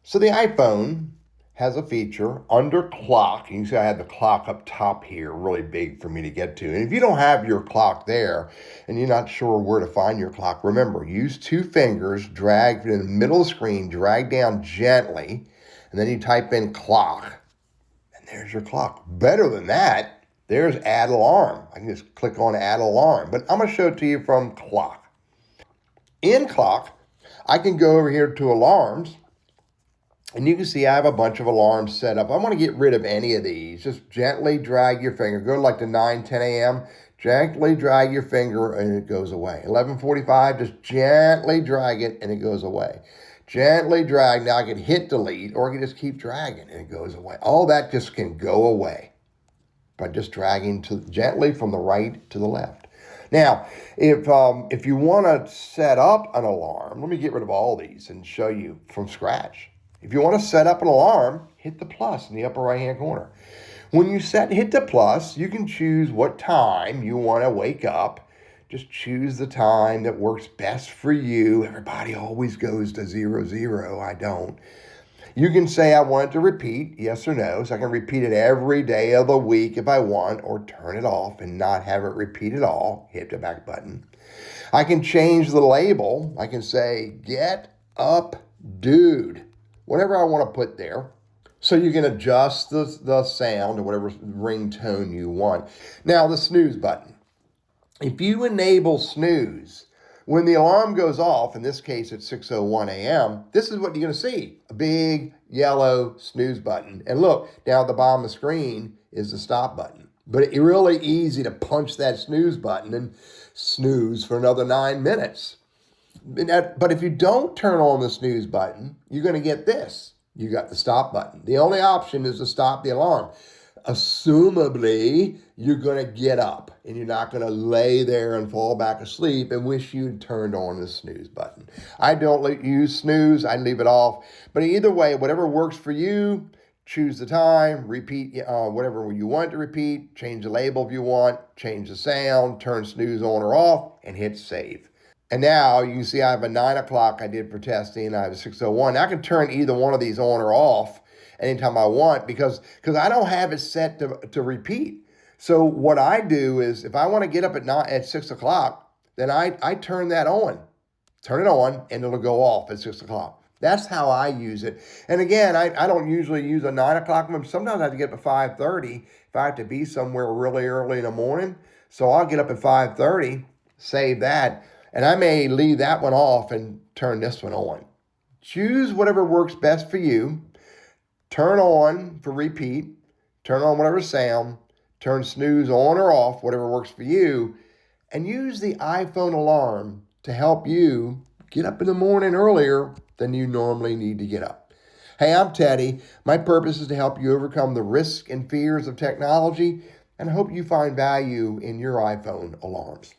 So the iPhone has a feature under clock. You can see I had the clock up top here, really big for me to get to. And if you don't have your clock there and you're not sure where to find your clock, remember, use two fingers, drag in the middle of the screen, drag down gently, and then you type in clock, and there's your clock. Better than that, there's add alarm. I can just click on add alarm, but I'm going to show it to you from clock. In clock, I can go over here to alarms. And you can see I have a bunch of alarms set up. I want to get rid of any of these. Just gently drag your finger. Go to like the 9, 10 a.m. Gently drag your finger and it goes away. 11:45, just gently drag it and it goes away. Gently drag. Now I can hit delete or I can just keep dragging and it goes away. All that just can go away by just dragging gently from the right to the left. Now, if you want to set up an alarm, let me get rid of all these and show you from scratch. If you want to set up an alarm, hit the plus in the upper right-hand corner. When you hit the plus, you can choose what time you want to wake up. Just choose the time that works best for you. Everybody always goes to 00. I don't. You can say I want it to repeat, yes or no. So I can repeat it every day of the week if I want, or turn it off and not have it repeat at all. Hit the back button. I can change the label. I can say, get up, dude. Whatever I want to put there. So you can adjust the sound or whatever ringtone you want. Now, the snooze button. If you enable snooze, when the alarm goes off, in this case at 6:01 a.m., this is what you're going to see. A big yellow snooze button. And look, down at the bottom of the screen is the stop button. But it's really easy to punch that snooze button and snooze for another 9 minutes. But if you don't turn on the snooze button, you're going to get this. You got the stop button. The only option is to stop the alarm. Assumably, you're going to get up and you're not going to lay there and fall back asleep and wish you'd turned on the snooze button. I don't use snooze. I leave it off. But either way, whatever works for you, choose the time, repeat whatever you want to repeat, change the label if you want, change the sound, turn snooze on or off, and hit save. And now you can see I have a 9 o'clock I did for testing. I have a 6:01. I can turn either one of these on or off anytime I want because I don't have it set to repeat. So what I do is if I want to get up at 6 o'clock, then I turn that on. Turn it on and it'll go off at 6 o'clock. That's how I use it. And again, I don't usually use a 9 o'clock one. Sometimes I have to get up at 5:30 if I have to be somewhere really early in the morning. So I'll get up at 5:30, save that. And I may leave that one off and turn this one on. Choose whatever works best for you. Turn on for repeat. Turn on whatever sound. Turn snooze on or off, whatever works for you. And use the iPhone alarm to help you get up in the morning earlier than you normally need to get up. Hey, I'm Teddy. My purpose is to help you overcome the risks and fears of technology and I hope you find value in your iPhone alarms.